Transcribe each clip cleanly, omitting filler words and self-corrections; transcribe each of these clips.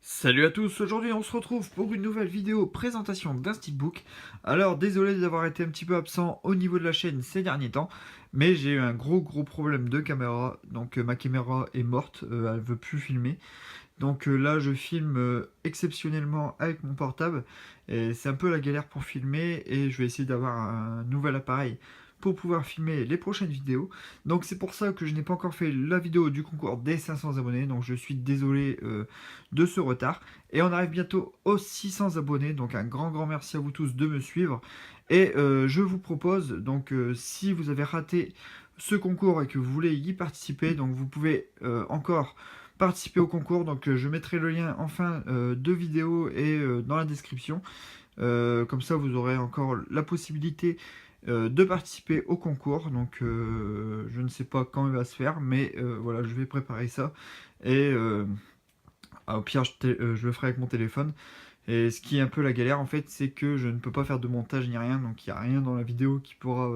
Salut à tous, aujourd'hui on se retrouve pour une nouvelle vidéo présentation d'un steelbook. Alors désolé d'avoir été un petit peu absent au niveau de la chaîne ces derniers temps, mais j'ai eu un gros problème de caméra, donc ma caméra est morte, elle veut plus filmer. Donc là je filme exceptionnellement avec mon portable, et c'est un peu la galère pour filmer, et je vais essayer d'avoir un nouvel appareil pour pouvoir filmer les prochaines vidéos. Donc c'est pour ça que je n'ai pas encore fait la vidéo du concours des 500 abonnés, donc je suis désolé de ce retard. Et on arrive bientôt aux 600 abonnés, donc un grand merci à vous tous de me suivre. Et je vous propose, donc si vous avez raté ce concours et que vous voulez y participer, donc vous pouvez encore participer au concours. Donc je mettrai le lien en fin de vidéo et dans la description. Comme ça vous aurez encore la possibilité de participer au concours. Donc je ne sais pas quand il va se faire, mais voilà, je vais préparer ça. Et au pire, je le ferai avec mon téléphone. Et ce qui est un peu la galère en fait, c'est que je ne peux pas faire de montage ni rien, donc il n'y a rien dans la vidéo qui pourra.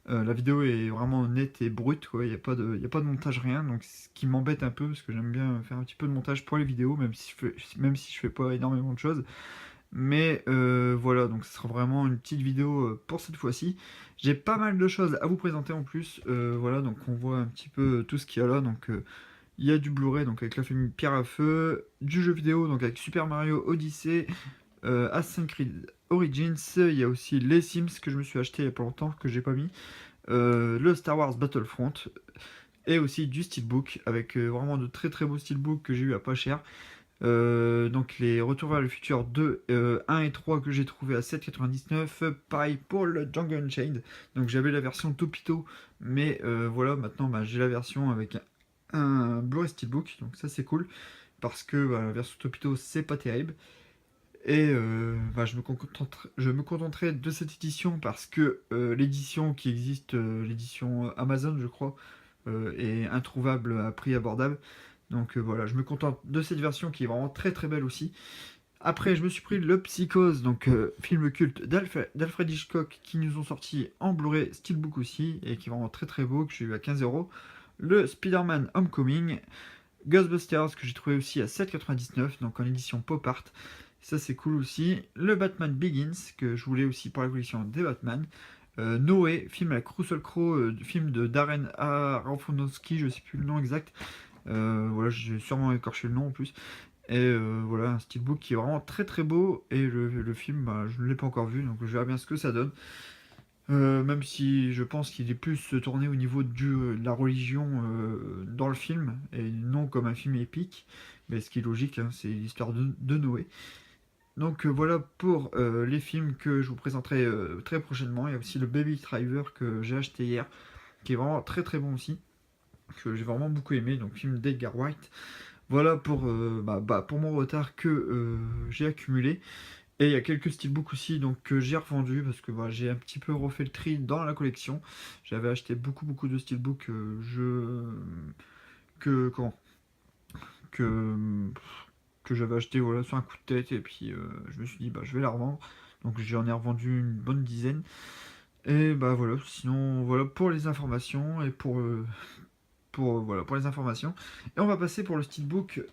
La vidéo est vraiment nette et brute, quoi. Il y a pas de montage, rien. Donc ce qui m'embête un peu, parce que j'aime bien faire un petit peu de montage pour les vidéos, même si je fais pas énormément de choses. Mais voilà, donc ce sera vraiment une petite vidéo pour cette fois-ci. J'ai pas mal de choses à vous présenter en plus. Voilà, donc on voit un petit peu tout ce qu'il y a là. Donc il y a du Blu-ray, donc avec la famille Pierre à Feu, du jeu vidéo, donc avec Super Mario Odyssey, Assassin's Creed Origins. Il y a aussi les Sims que je me suis acheté il y a pas longtemps, que j'ai pas mis. Le Star Wars Battlefront, et aussi du steelbook, avec vraiment de très beaux steelbooks que j'ai eu à pas cher. Donc les Retour vers le futur 2, 1 et 3 que j'ai trouvé à 7,99. Pareil pour le Django Unchained. Donc j'avais la version Topito, mais voilà, maintenant bah, j'ai la version avec un Blu-ray Steelbook. Donc ça c'est cool, parce que bah, la version Topito c'est pas terrible. Et bah, je me contenterai de cette édition, parce que l'édition qui existe, l'édition Amazon je crois, est introuvable à prix abordable. Donc voilà, je me contente de cette version qui est vraiment très belle aussi. Après, je me suis pris le Psychose, donc film culte d'Alfred Hitchcock, qui nous ont sorti en Blu-ray Steelbook aussi, et qui est vraiment très beau, que j'ai eu à 15 €. Le Spider-Man Homecoming, Ghostbusters, que j'ai trouvé aussi à 7,99, donc en édition pop art. Ça c'est cool aussi. Le Batman Begins, que je voulais aussi pour la collection des Batman. Noé, film à la Russell Crowe, film de Darren Aronofsky, je sais plus le nom exact. Voilà, j'ai sûrement écorché le nom en plus. Et voilà, un steelbook qui est vraiment très beau. Et le film, bah, je ne l'ai pas encore vu, donc je verrai bien ce que ça donne. Même si je pense qu'il est plus tourné au niveau de la religion dans le film, et non comme un film épique. Mais ce qui est logique, hein, c'est l'histoire de Noé. Donc voilà pour les films que je vous présenterai très prochainement. Il y a aussi le Baby Driver que j'ai acheté hier, qui est vraiment très bon aussi, que j'ai vraiment beaucoup aimé, donc film d'Edgar Wright. Voilà pour, pour mon retard que j'ai accumulé. Et il y a quelques steelbooks aussi, donc que j'ai revendu, parce que bah, j'ai un petit peu refait le tri dans la collection. J'avais acheté beaucoup de steelbooks que comment que que j'avais acheté, voilà, sur un coup de tête, et puis je me suis dit bah je vais la revendre. Donc j'en ai revendu une bonne dizaine. Et bah voilà, sinon voilà pour les informations, et voilà, pour les informations. Et on va passer pour le steelbook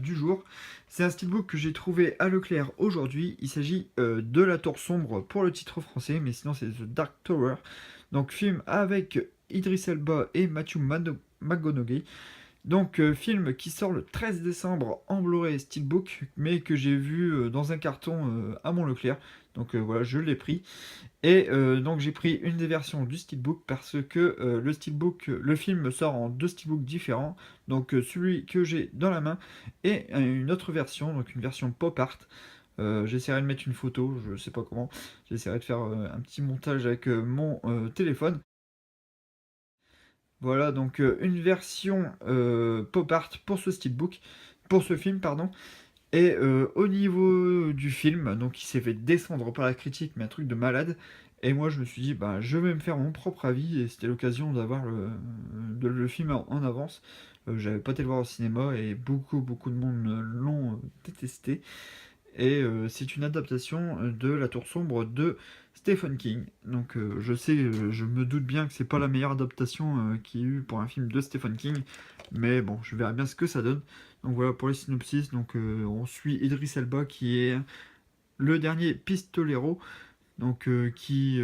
du jour. C'est un steelbook que j'ai trouvé à Leclerc aujourd'hui. Il s'agit de La Tour Sombre pour le titre français, mais sinon c'est The Dark Tower. Donc film avec Idris Elba et Matthew McConaughey. Donc film qui sort le 13 décembre en Blu-ray Steelbook, mais que j'ai vu dans un carton à Mont Leclerc. Donc voilà, je l'ai pris. Et donc j'ai pris une des versions du steelbook, parce que le steelbook, le film sort en deux steelbooks différents. Donc celui que j'ai dans la main, et une autre version, donc une version pop art. J'essaierai de mettre une photo, je sais pas comment. J'essaierai de faire un petit montage avec mon téléphone. Voilà, donc une version pop art pour ce steelbook, pour ce film, pardon. Et au niveau du film, donc il s'est fait descendre par la critique, mais un truc de malade. Et moi je me suis dit, bah je vais me faire mon propre avis, et c'était l'occasion d'avoir le film en avance. J'avais pas été le voir au cinéma, et beaucoup de monde l'ont détesté. Et c'est une adaptation de La Tour Sombre de Stephen King. Donc je sais, je me doute bien que c'est pas la meilleure adaptation qu'il y ait eu pour un film de Stephen King, mais bon, je verrai bien ce que ça donne. Donc voilà pour les synopsis. Donc on suit Idris Elba qui est le dernier pistolero, donc qui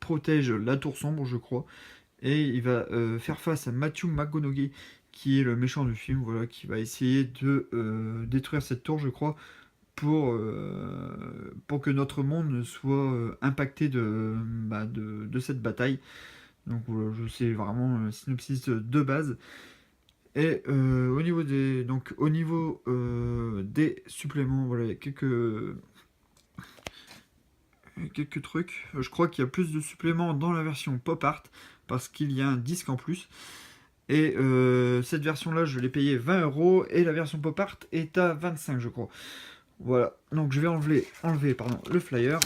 protège la tour sombre, je crois, et il va faire face à Matthew McConaughey qui est le méchant du film, voilà, qui va essayer de détruire cette tour, je crois, pour que notre monde soit impacté de cette bataille. Donc voilà, je sais vraiment synopsis de base. Et au niveau des suppléments, voilà, il y a quelques trucs. Je crois qu'il y a plus de suppléments dans la version pop art parce qu'il y a un disque en plus. Et cette version-là, je l'ai payé 20 € et la version pop art est à 25, je crois. Voilà, donc je vais enlever le flyer.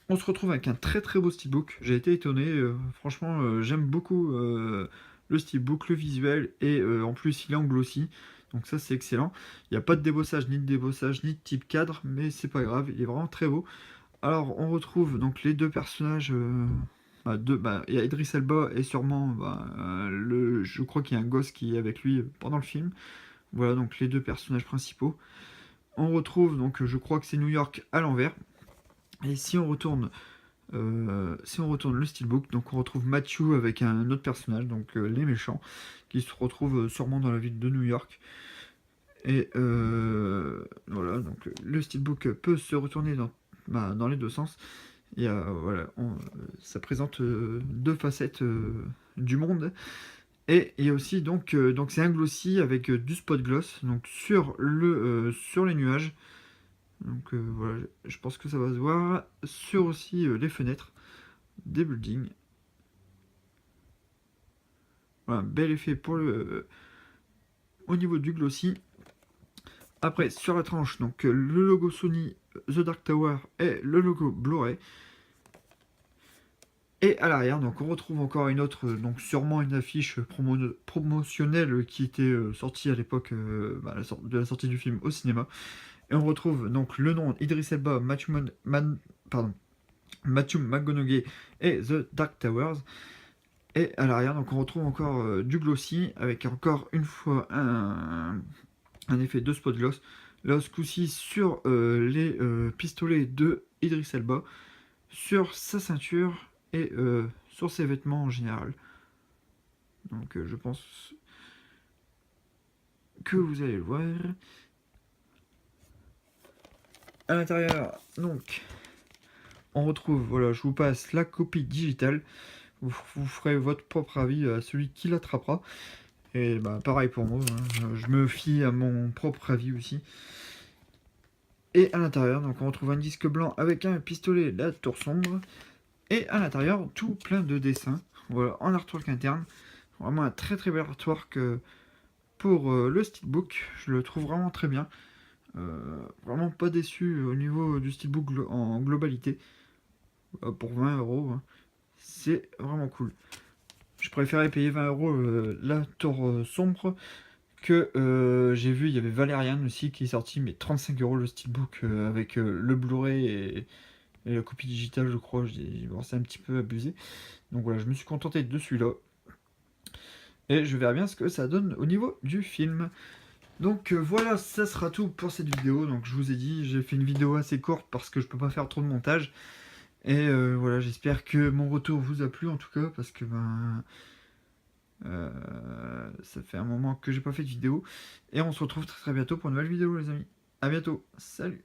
On se retrouve avec un très très beau steelbook. J'ai été étonné, franchement, j'aime beaucoup le steelbook, le visuel, et en plus il est en glossy. Donc ça c'est excellent. Il n'y a pas de débossage, ni de type cadre, mais c'est pas grave, il est vraiment très beau. Alors on retrouve donc les deux personnages. Il y a Idris Elba et sûrement je crois qu'il y a un gosse qui est avec lui pendant le film. Voilà donc les deux personnages principaux. On retrouve donc je crois que c'est New York à l'envers. Et si on retourne le steelbook, donc on retrouve Matthew avec un autre personnage, donc les méchants, qui se retrouvent sûrement dans la ville de New York. Et voilà, donc le steelbook peut se retourner dans les deux sens. Et voilà, ça présente deux facettes du monde. Et il y a aussi donc c'est un glossy avec du spot gloss donc sur les nuages. Donc voilà, je pense que ça va se voir sur aussi les fenêtres des buildings. Voilà, bel effet au niveau du glossy. Après, sur la tranche, donc le logo Sony, The Dark Tower et le logo Blu-ray. Et à l'arrière, donc on retrouve encore une autre, donc sûrement une affiche promotionnelle qui était sortie à l'époque de la sortie du film au cinéma. Et on retrouve donc le nom Idris Elba, Matthew McConaughey et The Dark Towers. Et à l'arrière, donc on retrouve encore du glossy avec encore une fois un effet de spot gloss. Là, ce coup-ci sur les pistolets de Idris Elba, sur sa ceinture et sur ses vêtements en général. Donc je pense que vous allez le voir. À l'intérieur, donc, on retrouve, voilà, je vous passe la copie digitale. Vous ferez votre propre avis à celui qui l'attrapera. Et bah pareil pour moi, hein, je me fie à mon propre avis aussi. Et à l'intérieur, donc on retrouve un disque blanc avec un pistolet, la tour sombre. Et à l'intérieur, tout plein de dessins. Voilà, en artwork interne. Vraiment un très très bel artwork pour le steelbook. Je le trouve vraiment très bien. Vraiment pas déçu au niveau du steelbook en globalité. Pour 20 €, hein. C'est vraiment cool. Je préférais payer 20 € la tour sombre que j'ai vu. Il y avait Valérian aussi qui est sorti, mais 35 € le steelbook avec le Blu-ray et la copie digitale, je crois. C'est un petit peu abusé. Donc voilà, je me suis contenté de celui-là. Et je verrai bien ce que ça donne au niveau du film. Donc voilà, ça sera tout pour cette vidéo. Donc je vous ai dit, j'ai fait une vidéo assez courte parce que je peux pas faire trop de montage. Et voilà, j'espère que mon retour vous a plu en tout cas, parce que ça fait un moment que j'ai pas fait de vidéo. Et on se retrouve très très bientôt pour une nouvelle vidéo les amis. A bientôt, salut.